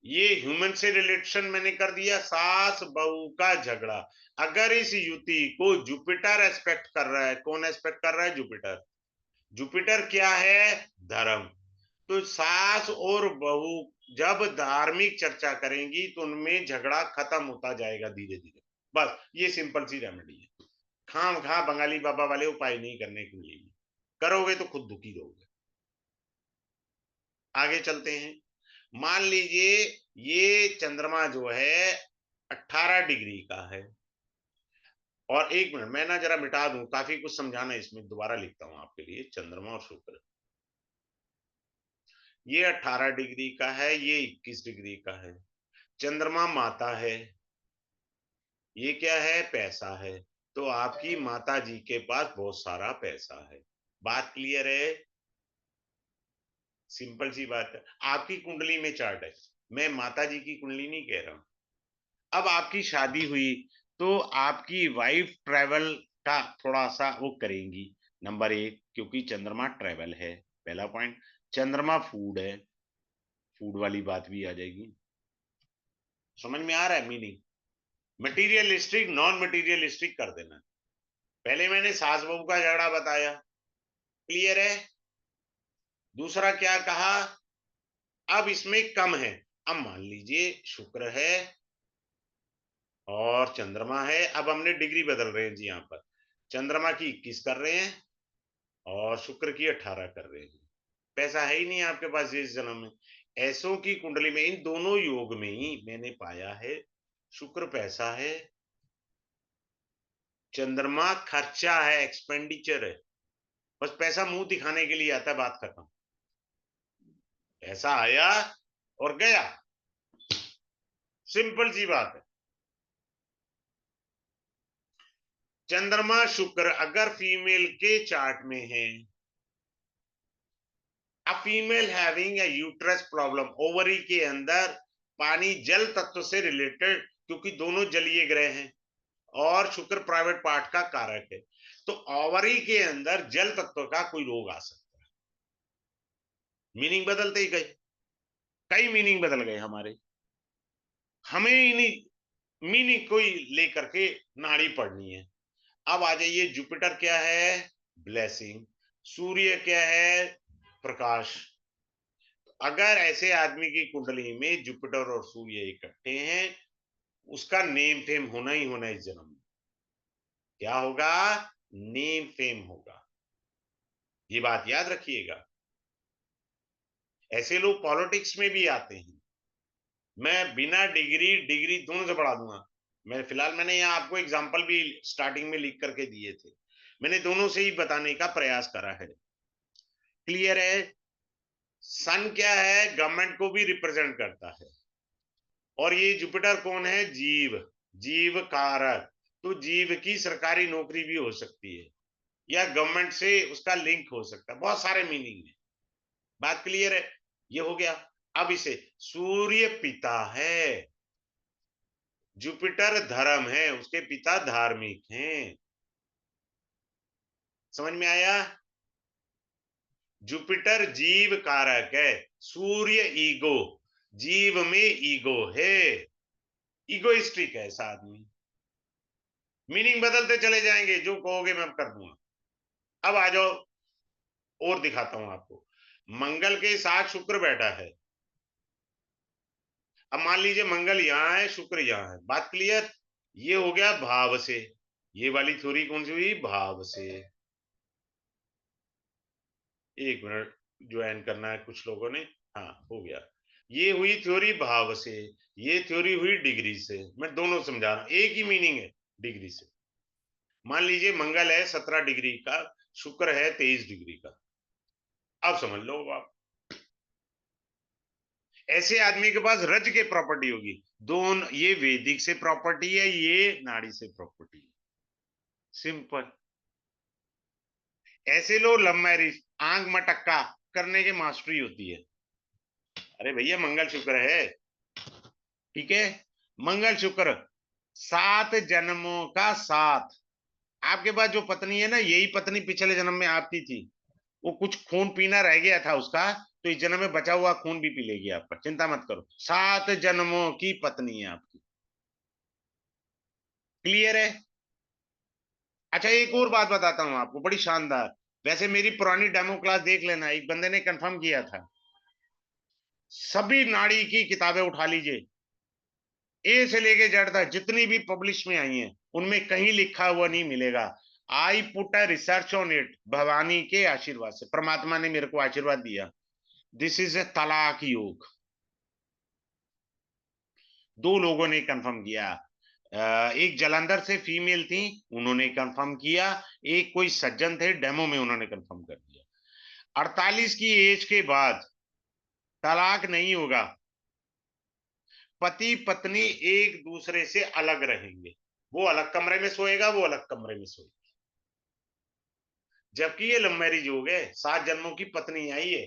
ये ह्यूमन से रिलेशन मैंने कर दिया, सास बहू का झगड़ा। अगर इस युति को जुपिटर एस्पेक्ट कर रहा है, कौन एस्पेक्ट कर रहा है? जुपिटर। जुपिटर क्या है? धर्म। तो सास और बहू जब धार्मिक चर्चा करेंगी तो उनमें झगड़ा खत्म होता जाएगा धीरे धीरे। बस ये सिंपल सी रेमेडी है। खाम खा बंगाली बाबा वाले उपाय नहीं करने के लिए, करोगे तो खुद दुखी रहोगे। आगे चलते हैं। मान लीजिए ये चंद्रमा जो है 18 डिग्री का है। और 1 मिनट मैं ना जरा मिटा दूं, काफी कुछ समझाना है इसमें, दोबारा लिखता हूं आपके लिए। चंद्रमा और शुक्र, ये 18 डिग्री का है, ये 21 डिग्री का है। चंद्रमा माता है, ये क्या है? पैसा है। तो आपकी माता जी के पास बहुत सारा पैसा है। बात क्लियर है? सिंपल सी बात है। आपकी कुंडली में चार्ट है, मैं माता जी की कुंडली नहीं कह रहा हूं। अब आपकी शादी हुई तो आपकी वाइफ ट्रेवल का थोड़ा सा वो करेंगी, नंबर 1, क्योंकि चंद्रमा ट्रेवल है, पहला पॉइंट। चंद्रमा फूड है, फूड वाली बात भी आ जाएगी। समझ में आ रहा है मीनिंग? मटीरियलिस्टिक नॉन मटीरियलिस्टिक कर देना। पहले मैंने सास बहू का झगड़ा बताया, क्लियर है। दूसरा क्या कहा? अब इसमें कम है। अब मान लीजिए शुक्र है और चंद्रमा है, अब हमने डिग्री बदल रहे हैं जी। यहाँ पर चंद्रमा की 21 कर रहे हैं और शुक्र की 18 कर रहे हैं। पैसा है ही नहीं आपके पास इस जन्म में। ऐसों की कुंडली में, इन दोनों योग में ही मैंने पाया है, शुक्र पैसा है, चंद्रमा खर्चा है, एक्सपेंडिचर है। बस पैसा मुंह दिखाने के लिए आता है, बात खत्म। पैसा आया और गया, सिंपल सी बात है। चंद्रमा शुक्र अगर फीमेल के चार्ट में है, a female having a uterus problem, ovary के अंदर पानी जल तत्व से रिलेटेड, क्योंकि दोनों जलीय ग्रह हैं और शुक्र प्राइवेट पार्ट का कारक है, तो ओवरी के अंदर जल तत्व का कोई रोग आ सकता है। मीनिंग बदलते ही गए, कई मीनिंग बदल गए हमारे, हमें इन्हीं मीनिंग को ही लेकर के नाड़ी पढ़नी है। अब आ जाइए, जुपिटर क्या है? ब्लेसिंग। सूर्य क्या है? प्रकाश। अगर ऐसे आदमी की कुंडली में जुपिटर और सूर्य इकट्ठे हैं, उसका नेम फेम होना ही होना इस जन्म में। क्या होगा? नेम फेम होगा, ये बात याद रखिएगा। ऐसे लोग पॉलिटिक्स में भी आते हैं। मैं बिना डिग्री डिग्री दोनों से पढ़ा दूंगा। मैंने यहाँ आपको एग्जांपल भी स्टार्टिंग में लिख करके दिए थे। मैंने दोनों से ही बताने का प्रयास करा है। क्लियर है? सन क्या है? गवर्नमेंट को भी रिप्रेजेंट करता है। और ये जुपिटर कौन है? जीव, जीव कारक। तो जीव की सरकारी नौकरी भी हो सकती है या गवर्नमेंट से उसका लिंक हो सकता है, बहुत सारे मीनिंग है। बात क्लियर है? ये हो गया। अब इसे, सूर्य पिता है, जुपिटर धर्म है, उसके पिता धार्मिक हैं। समझ में आया? जुपिटर जीव कारक है, सूर्य ईगो, जीव में ईगो है, ईगोइस्टिक है ऐसा आदमी। मीनिंग बदलते चले जाएंगे, जो कहोगे मैं कर दूंगा। अब आ जाओ, और दिखाता हूं आपको। मंगल के साथ शुक्र बैठा है। अब मान लीजिए मंगल यहां है, शुक्र यहां है। बात क्लियर? ये हो गया भाव से। ये वाली थ्योरी कौन सी हुई? भाव से। एक मिनट, ज्वाइन करना है कुछ लोगों ने। हाँ, हो गया। ये हुई थ्योरी भाव से, ये थ्योरी हुई डिग्री से। मैं दोनों समझा रहा हूं, एक ही मीनिंग है डिग्री से। मान लीजिए मंगल है 17 डिग्री का, शुक्र है 23 डिग्री का। अब समझ लो आप, ऐसे आदमी के पास रज के प्रॉपर्टी होगी। दोनों, ये वैदिक से प्रॉपर्टी है, ये नाड़ी से प्रॉपर्टी है। सिंपल। ऐसे लोग लव मैरिज, आंख मटक्का करने के मास्टरी होती है। अरे भैया, मंगल शुक्र है, ठीक है? मंगल शुक्र, 7 जन्मों का साथ। आपके पास जो पत्नी है ना, यही पत्नी पिछले जन्म में आपकी थी। वो कुछ खून पीना रह गया था उसका, तो इस जन्म में बचा हुआ खून भी पी लेगी आपका, चिंता मत करो। 7 जन्मों की पत्नी है आपकी। क्लियर है? अच्छा, एक और बात बताता हूं आपको, बड़ी शानदार। वैसे मेरी पुरानी डेमो क्लास देख लेना, एक बंदे ने कंफर्म किया था। सभी नाड़ी की किताबें उठा लीजिए, ए से लेके जेड तक जितनी भी पब्लिश में आई हैं, उनमें कहीं लिखा हुआ नहीं मिलेगा। I put a research on it, Bhavani के आशीर्वाद से, परमात्मा ने मेरे को आशीर्वाद दिया। दिस इज ए तलाक योग। दो लोगों ने कंफर्म किया। एक जलंधर से फीमेल थी, उन्होंने कंफर्म किया। एक कोई सज्जन थे, डेमो में उन्होंने कंफर्म कर दिया। 48 की एज के बाद तलाक नहीं होगा, पति पत्नी एक दूसरे से अलग रहेंगे। वो अलग कमरे में सोएगा, वो अलग कमरे में सोएगी। जबकि ये लव मैरिज हो गए, 7 जन्मों की पत्नी आई है।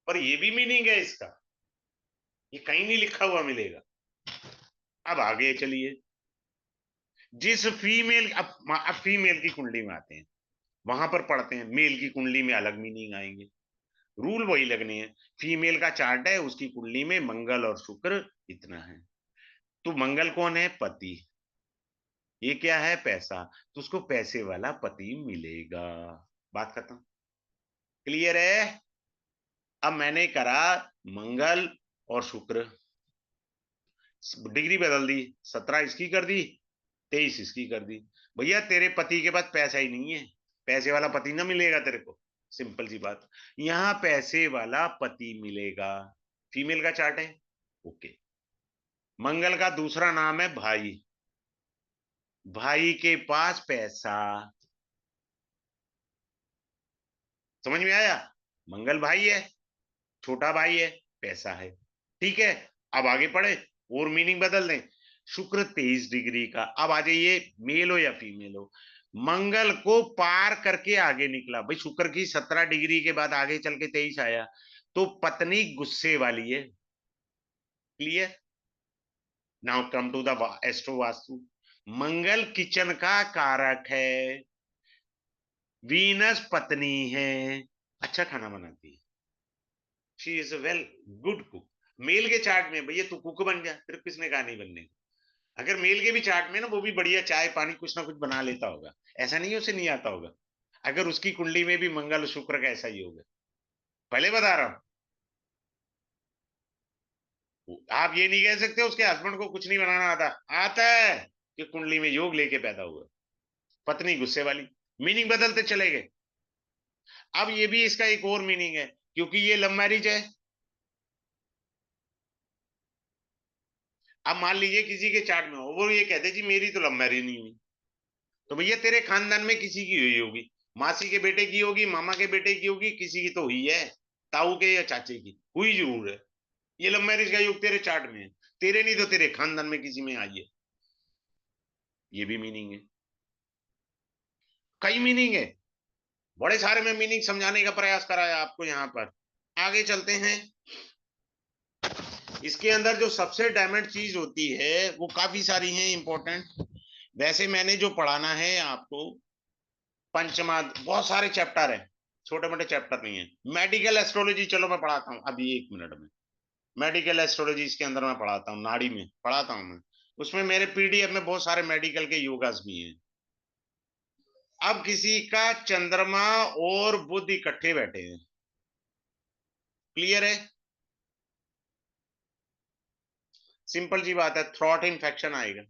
पर ये भी मीनिंग है इसका, ये कहीं नहीं लिखा हुआ मिलेगा। अब आगे चलिए, जिस फीमेल, अब फीमेल की कुंडली में आते हैं, वहां पर पढ़ते हैं मेल की कुंडली में अलग मीनिंग आएंगे। रूल वही लगने हैं। फीमेल का चार्ट है, उसकी कुंडली में मंगल और शुक्र इतना है, तो मंगल कौन है? पति। ये क्या है? पैसा। तो उसको पैसे वाला पति मिलेगा। बात खत्म। क्लियर है? अब मैंने करा मंगल और शुक्र, डिग्री बदल दी, 17 इसकी कर दी, 23 इसकी कर दी। भैया, तेरे पति के पास पैसा ही नहीं है, पैसे वाला पति ना मिलेगा तेरे को। सिंपल सी बात। यहां पैसे वाला पति मिलेगा। फीमेल का चार्ट है, ओके। मंगल का दूसरा नाम है भाई, भाई के पास पैसा। समझ में आया? मंगल भाई है, छोटा भाई है, पैसा है। ठीक है? अब आगे पढ़े और मीनिंग बदल दें। शुक्र 23 डिग्री का। अब आ जाइए, मेल हो या फीमेल हो, मंगल को पार करके आगे निकला भाई, शुक्र की 17 डिग्री के बाद आगे चल के 23 आया, तो पत्नी गुस्से वाली है। Clear? Now come to the astro Vastu. Mangal kitchen का कारक है, वीनस पत्नी है, अच्छा खाना बनाती है, she is a well good cook. Male के चार्ट में भैया तू कुक बन जा, फिर किसने कहा नहीं बनने को? अगर मेल के भी चार्ट में ना, वो भी बढ़िया चाय पानी कुछ ना कुछ बना लेता होगा, ऐसा नहीं है उसे नहीं आता होगा। अगर उसकी कुंडली में भी मंगल शुक्र का ऐसा ही होगा, पहले बता रहा हूं। आप ये नहीं कह सकते उसके हस्बैंड को कुछ नहीं बनाना आता, आता है कि कुंडली में योग लेके पैदा हुआ, पत्नी गुस्से वाली। मीनिंग बदलते चले गए। अब ये भी इसका एक और मीनिंग है, क्योंकि ये लव मैरिज है। अब मान लीजिए किसी के चार्ट में हो, वो ये कहते जी मेरी तो लव मैरिज नहीं हुई, तो भैया तेरे खानदान में किसी की हुई होगी, मासी के बेटे की होगी, मामा के बेटे की होगी, किसी की तो हुई है, ताऊ के या चाचे की हुई जरूर है। ये लव मैरिज का योग तेरे चार्ट में है, तेरे नहीं तो तेरे खानदान में किसी में आई है। ये भी मीनिंग है, कई मीनिंग है, बड़े सारे में मीनिंग समझाने का प्रयास कराया आपको यहाँ पर। आगे चलते हैं। इसके अंदर जो सबसे डायमंड चीज होती है वो काफी सारी हैं इंपॉर्टेंट। वैसे मैंने जो पढ़ाना है आपको, पंचमा बहुत सारे चैप्टर हैं, छोटे मोटे चैप्टर नहीं है। मेडिकल एस्ट्रोलॉजी चलो मैं पढ़ाता हूँ अभी 1 मिनट में। मेडिकल एस्ट्रोलॉजी इसके अंदर मैं पढ़ाता हूँ, नाड़ी में पढ़ाता हूँ मैं। उसमें मेरे पीडीएफ में बहुत सारे मेडिकल के योगास भी हैं। अब किसी का चंद्रमा और बुध इकट्ठे बैठे हैं, क्लियर है? सिंपल सी बात है, थ्रॉट इन्फेक्शन आएगा।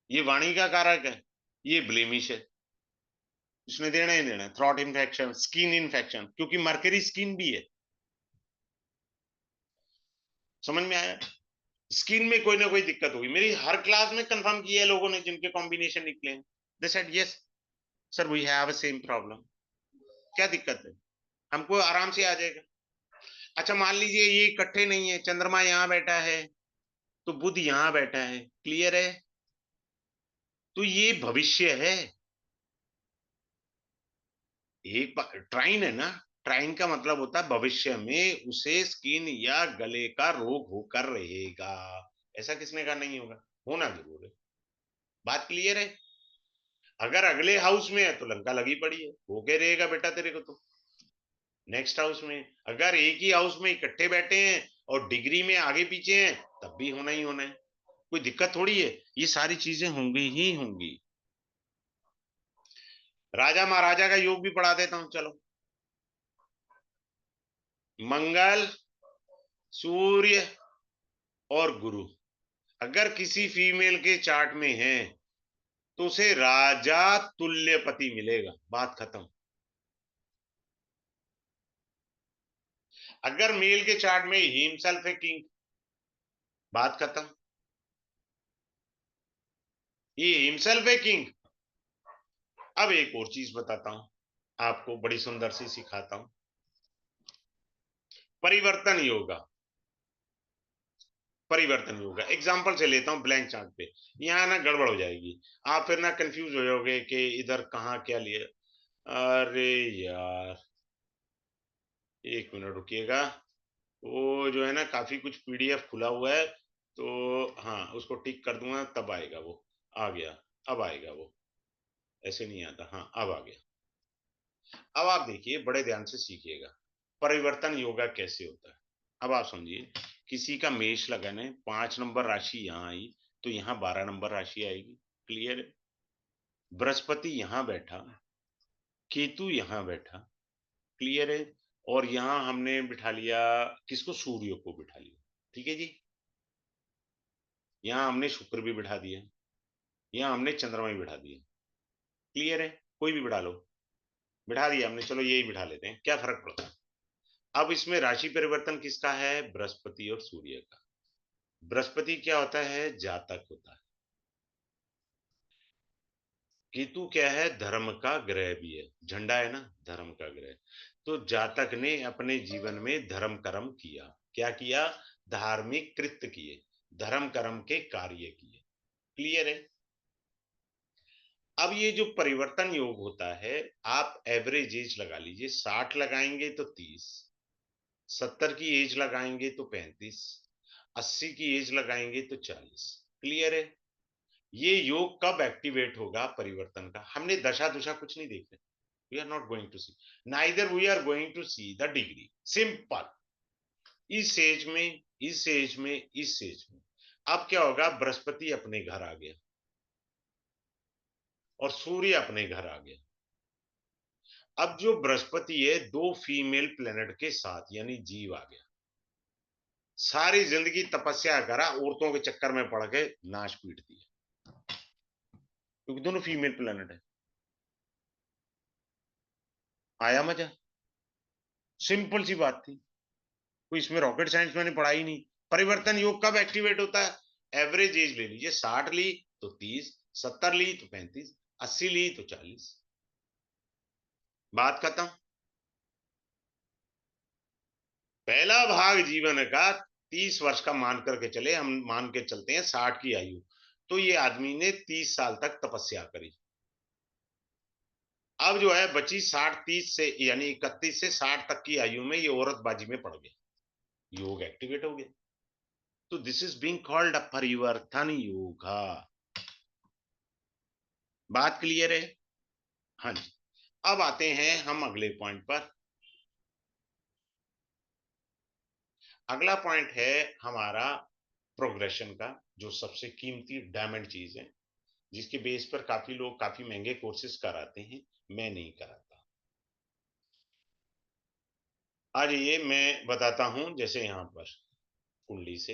ये वाणी का कारक है, ये ब्लेमिश है, इसने देना ही देना है। थ्रॉट इन्फेक्शन, स्किन इन्फेक्शन, क्योंकि मर्करी स्किन भी है। समझ में आया? स्किन में कोई ना कोई दिक्कत होगी। मेरी हर क्लास में कंफर्म किया है लोगों ने जिनके कॉम्बिनेशन निकले हैं, they said yes sir we have same problem. क्या दिक्कत है? हमको आराम से आ जाएगा। अच्छा मान लीजिए ये इकट्ठे नहीं है, चंद्रमा यहाँ बैठा है तो बुध यहाँ बैठा है, क्लियर है? तो ये भविष्य है। एक ट्राइन है ना, ट्राइन का मतलब होता है भविष्य में उसे स्किन या गले का रोग होकर रहेगा। ऐसा किसने कहा नहीं होगा? होना जरूर है। बात क्लियर है? अगर अगले हाउस में है तो लंका लगी पड़ी है, हो के रहेगा बेटा तेरे को तो। नेक्स्ट हाउस में, अगर एक ही हाउस में इकट्ठे बैठे हैं और डिग्री में आगे पीछे हैं, तब भी होना ही होना है, कोई दिक्कत थोड़ी है, ये सारी चीजें होंगी ही होंगी। राजा महाराजा का योग भी पढ़ा देता हूं चलो। मंगल, सूर्य और गुरु अगर किसी फीमेल के चार्ट में है तो उसे राजा तुल्य पति मिलेगा, बात खत्म। अगर मेल के चार्ट में हिमसेल्फ है किंग, बात खत्म। ये हिमसेल्फ है किंग। अब एक और चीज बताता हूं आपको, बड़ी सुंदर सी सिखाता हूं, परिवर्तन योगा। परिवर्तन योगा एग्जाम्पल से लेता हूं ब्लैंक चार्ट पे, यहाँ ना गड़बड़ हो जाएगी, आप फिर ना कंफ्यूज हो जाओगे कि इधर कहाँ क्या लिया। अरे यार, 1 मिनट रुकिएगा। वो जो है ना काफी कुछ पीडीएफ खुला हुआ है, तो हाँ उसको टिक कर दूंगा तब आएगा वो। आ गया, अब आएगा वो, ऐसे नहीं आता। हाँ अब आ गया। अब आप देखिए, बड़े ध्यान से सीखिएगा परिवर्तन योगा कैसे होता है। अब आप समझिए, किसी का मेष लगन है, 5 नंबर राशि यहाँ आई तो यहाँ 12 नंबर राशि आएगी, क्लियर है? बृहस्पति यहाँ बैठा, केतु यहाँ बैठा, क्लियर है? और यहाँ हमने बिठा लिया किसको? सूर्य को बिठा लिया, ठीक है जी। यहाँ हमने शुक्र भी बिठा दिया, यहाँ हमने चंद्रमा भी बिठा दिया, क्लियर है? कोई भी बिठा लो, बिठा दिया हमने, चलो यही बिठा लेते हैं, क्या फर्क पड़ता है? अब इसमें राशि परिवर्तन किसका है? बृहस्पति और सूर्य का। बृहस्पति क्या होता है? जातक होता है। केतु क्या है? धर्म का ग्रह भी है, झंडा है ना, धर्म का ग्रह। तो जातक ने अपने जीवन में धर्म कर्म किया, क्या किया? धार्मिक कृत्य किए। धर्म कर्म के कार्य किए। क्लियर है? अब ये जो परिवर्तन योग होता है, आप एवरेज एज लगा लीजिए, 60 लगाएंगे तो 30, 70 की एज लगाएंगे तो 35, 80 की एज लगाएंगे तो 40। क्लियर है? ये योग कब एक्टिवेट होगा परिवर्तन का? हमने दशा दुशा कुछ नहीं देख रहे। We are not going to see, neither we are going to see the degree. Simple. इस एज में, इस एज में, इस एज में अब क्या होगा? बृहस्पति अपने घर आ गया और सूर्य अपने घर आ गया। अब जो बृहस्पति है, दो फीमेल प्लेनेट के साथ, यानी जीव आ गया। सारी जिंदगी तपस्या करा, औरतों के चक्कर में पड़ के नाश पीट दिया, क्योंकि दोनों फीमेल प्लेनेट है। आया मजा? सिंपल सी बात थी, कोई इसमें रॉकेट साइंस मैंने पढ़ाई नहीं। परिवर्तन योग कब एक्टिवेट होता है? एवरेज एज ले लीजिए, 60 ली तो 30, 70 ली तो 35, 80 ली तो 40। बात खत्म। पहला भाग जीवन का 30 वर्ष का मान करके चले, हम मान के चलते हैं 60 की आयु, तो ये आदमी ने 30 साल तक तपस्या करी। अब जो है बची 60, 30 से यानी 31 से 60 तक की आयु में ये औरत बाजी में पड़ गई, योग एक्टिवेट हो गया। तो this is being called a परिवर्तन योगा। बात क्लियर है? हाँ जी। अब आते हैं हम अगले पॉइंट पर। अगला पॉइंट है हमारा प्रोग्रेशन का, जो सबसे कीमती डायमंड चीज है, जिसके बेस पर काफी लोग काफी महंगे कोर्सेज कराते हैं। मैं नहीं कराता। आज ये मैं बताता हूं, जैसे यहां पर कुंडली से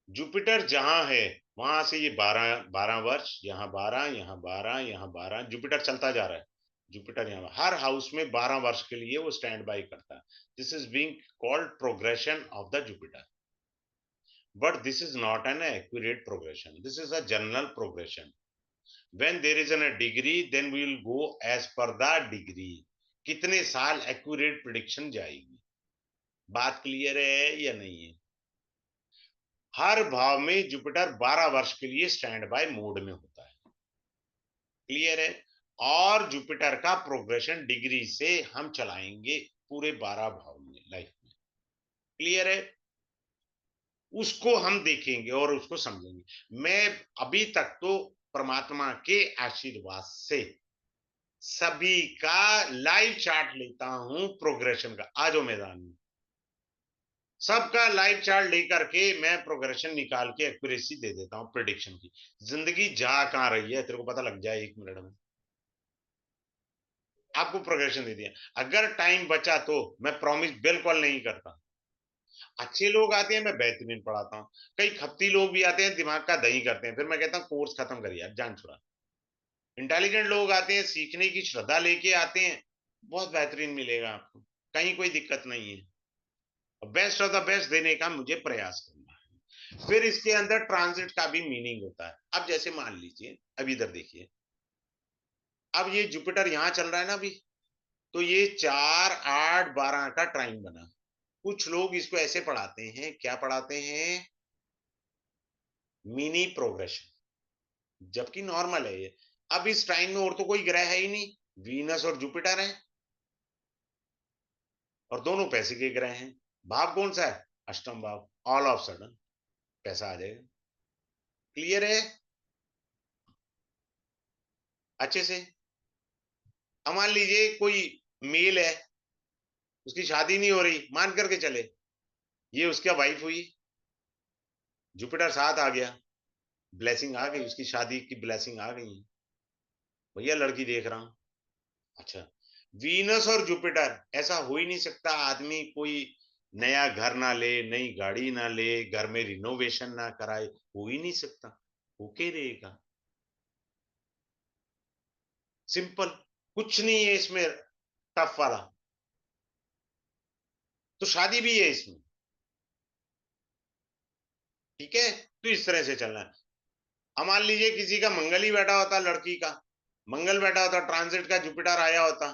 जुपिटर जहां है, वहां से ये 12 12 वर्ष, यहाँ 12, यहाँ 12, यहाँ 12, जुपिटर चलता जा रहा है। जुपिटर यहाँ हर हाउस में 12 वर्ष के लिए वो स्टैंड बाई करता है। This is being called progression of the Jupiter. But this is not an accurate progression, this is a general progression. when there is a degree, then we will go as per the degree। कितने साल accurate prediction जाएगी? बात clear है या नहीं है? हर भाव में जुपिटर 12 वर्ष के लिए स्टैंड बाय मोड में होता है। क्लियर है? और जुपिटर का प्रोग्रेशन डिग्री से हम चलाएंगे पूरे 12 भाव में लाइफ में। क्लियर है? उसको हम देखेंगे और उसको समझेंगे। मैं अभी तक तो परमात्मा के आशीर्वाद से सभी का लाइव चार्ट लेता हूं प्रोग्रेशन का। आ जाओ मैदान में। सबका लाइव चार्ट लेकर के मैं प्रोग्रेशन निकाल के एक्यूरेसी दे देता हूं प्रिडिक्शन की। जिंदगी जा कहां रही है तेरे को पता लग जाए 1 मिनट में। आपको प्रोग्रेशन दे दिया। अगर टाइम बचा तो मैं प्रॉमिस बिल्कुल नहीं करता। अच्छे लोग आते हैं, मैं बेहतरीन पढ़ाता हूँ। कई खप्ती लोग भी आते हैं, दिमाग का दही करते हैं, फिर मैं कहता हूँ कोर्स खत्म करिए यार, जान छुड़ा। इंटेलिजेंट लोग आते हैं, सीखने की श्रद्धा लेके आते हैं, बहुत बेहतरीन मिलेगा आपको, कहीं कोई दिक्कत नहीं है। बेस्ट ऑफ द बेस्ट देने का मुझे प्रयास करना है। फिर इसके अंदर ट्रांजिट का भी मीनिंग होता है। अब जैसे मान लीजिए, अब इधर देखिए, अब ये जुपिटर यहां चल रहा है ना अभी, तो ये 4 8 12 का ट्राइन बना। कुछ लोग इसको ऐसे पढ़ाते हैं, क्या पढ़ाते हैं? मिनी प्रोग्रेशन, जबकि नॉर्मल है ये। अब इस टाइम में और तो कोई ग्रह है ही नहीं, वीनस और जुपिटर है, और दोनों पैसे के ग्रह हैं। भाव कौन सा है? अष्टम भाव। ऑल ऑफ सडन पैसा आ जाएगा। क्लियर है? अच्छे से। अब मान लीजिए कोई मेल है, उसकी शादी नहीं हो रही, मान करके चले, ये उसकी वाइफ हुई, जुपिटर साथ आ गया, ब्लेसिंग आ गई, उसकी शादी की ब्लेसिंग आ गई। भैया लड़की देख रहा हूं। अच्छा, वीनस और जुपिटर, ऐसा हो ही नहीं सकता आदमी कोई नया घर ना ले, नई गाड़ी ना ले, घर में रिनोवेशन ना कराए, हो ही नहीं सकता। होके रहेगा। सिंपल। कुछ नहीं है इसमें टफ वाला। तो शादी भी है इसमें। ठीक है, तो इस तरह से चलना है। अब मान लीजिए किसी का मंगल ही बैठा होता, लड़की का मंगल बैठा होता, ट्रांजिट का जुपिटर आया होता,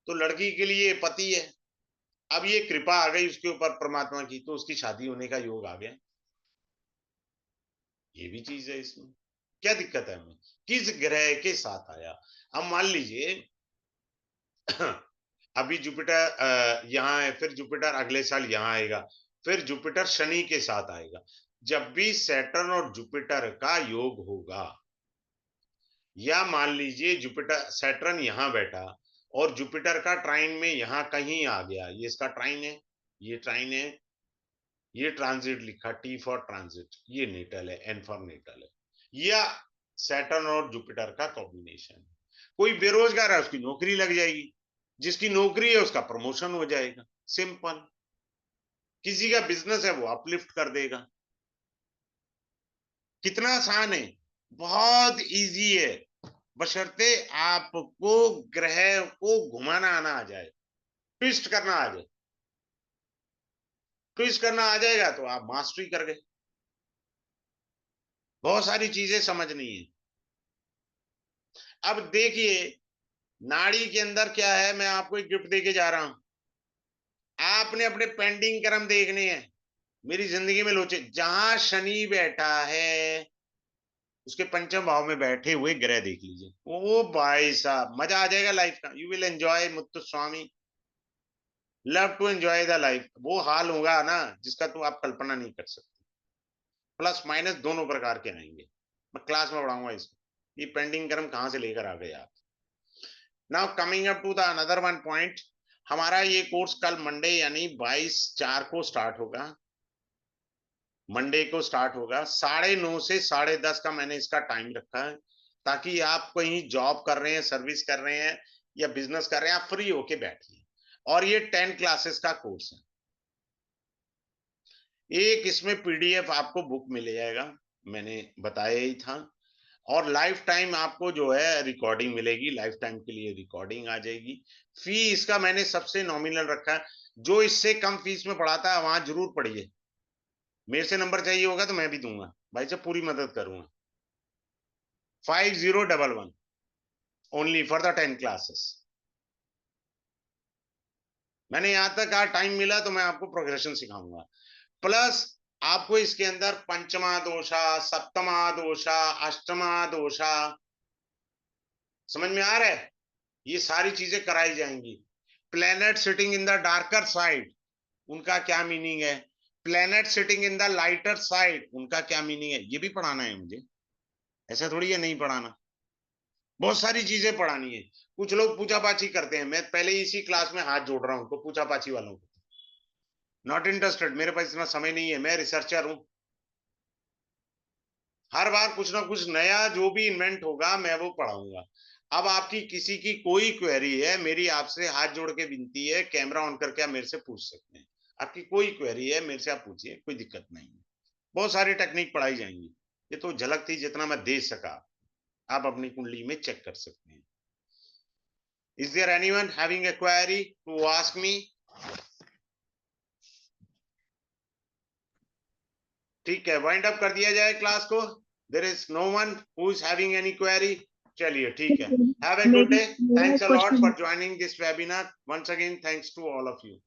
तो लड़की के लिए पति है, अब ये कृपा आ गई उसके ऊपर परमात्मा की, तो उसकी शादी होने का योग आ गया। ये भी चीज है इसमें, क्या दिक्कत है हमें? किस ग्रह के साथ आया? अब मान लीजिए अभी जुपिटर यहाँ है, फिर जुपिटर अगले साल यहाँ आएगा, फिर जुपिटर शनि के साथ आएगा। जब भी सैटर्न और जुपिटर का योग होगा, या मान लीजिए जुपिटर सैटर्न यहाँ बैठा और जुपिटर का ट्राइन में यहाँ कहीं आ गया, ये इसका ट्राइन है, ये ट्राइन है, ये ट्रांजिट लिखा, टी फॉर ट्रांजिट, ये नेटल है, एन फॉर नेटल है, या सैटर्न और जुपिटर का कॉम्बिनेशन। कोई बेरोजगार है, उसकी नौकरी लग जाएगी, जिसकी नौकरी है उसका प्रमोशन हो जाएगा, सिंपल। किसी का बिजनेस है वो अपलिफ्ट कर देगा। कितना आसान है, बहुत इजी है, बशर्ते आपको ग्रह को घुमाना आना आ जाए, ट्विस्ट करना आ जाए। ट्विस्ट करना आ जाएगा तो आप मास्टरी कर गए। बहुत सारी चीजें समझनी है। अब देखिए, नाड़ी के अंदर क्या है, मैं आपको एक गिफ्ट देके जा रहा हूं। आपने अपने पेंडिंग कर्म देखने हैं। मेरी जिंदगी में लोचे, जहां शनि बैठा है उसके पंचम भाव में बैठे हुए ग्रह देख लीजिए, ओ भाई साहब, मजा आ जाएगा लाइफ का। You will enjoy Muthu Swami, love to enjoy the life. वो हाल होगा ना जिसका तो आप कल्पना नहीं कर सकते। प्लस माइनस दोनों प्रकार के आएंगे, मैं क्लास में पढ़ाऊंगा इसको। ये पेंडिंग कर्म कहां से लेकर आ गए आप। Now coming up to the another one point, हमारा ये कोर्स कल मंडे यानी 22/4 को स्टार्ट होगा। मंडे को स्टार्ट होगा, 9:30 से 10:30 का मैंने इसका टाइम रखा है, ताकि आप कहीं जॉब कर रहे हैं, सर्विस कर रहे हैं या बिजनेस कर रहे हैं, आप फ्री होके बैठिए। और ये 10 क्लासेस का कोर्स है। एक इसमें पीडीएफ आपको बुक मिल जाएगा, मैंने बताया ही था। और लाइफ टाइम आपको जो है रिकॉर्डिंग मिलेगी, लाइफ टाइम के लिए रिकॉर्डिंग आ जाएगी। फी इसका मैंने सबसे नॉमिनल रखा है। जो इससे कम फीस में पढ़ाता है वहां जरूर पढ़िए। मेरे से नंबर चाहिए होगा तो मैं भी दूंगा भाई साहब, पूरी मदद करूंगा। 5011 ओनली फॉर द 10 क्लासेस। मैंने यहां तक कहा, टाइम मिला तो मैं आपको प्रोग्रेशन सिखाऊंगा। प्लस आपको इसके अंदर पंचमा दोषा, सप्तमा दोषा, अष्टमा दोषा, समझ में आ रहा है, ये सारी चीजें कराई जाएंगी। Planet sitting in the darker side, उनका क्या मीनिंग है। Planet sitting in the lighter side, उनका क्या मीनिंग है, ये भी पढ़ाना है मुझे। ऐसा थोड़ी है नहीं पढ़ाना, बहुत सारी चीजें पढ़ानी है। कुछ लोग पूछा पाछी करते हैं, मैं पहले इसी क्लास में हाथ जोड़ रहा हूं तो पूछा पाछी वालों को, नॉट इंटरेस्टेड, मेरे पास इतना समय नहीं है, मैं रिसर्चर हूं। हर बार कुछ ना कुछ नया जो भी इन्वेंट होगा मैं वो पढ़ाऊंगा। अब आपकी किसी की कोई क्वेरी है, मेरी आपसे हाथ जोड़ के विनती है, कैमरा ऑन करके आप मेरे से पूछ सकते हैं। आपकी कोई क्वेरी है मेरे से आप पूछिए, कोई दिक्कत नहीं है। बहुत सारी टेक्निक पढ़ाई जाएंगी। ये तो झलक थी जितना मैं दे सका, आप अपनी कुंडली में चेक कर सकते हैं। Is there anyone having a query to ask me? ठीक है, वाइंड अप कर दिया जाए क्लास को। There is no one who is having any query. चलिए ठीक है, have a good मेरी day. मेरा Thanks एक a lot question for joining this webinar. Once again, thanks to all of you.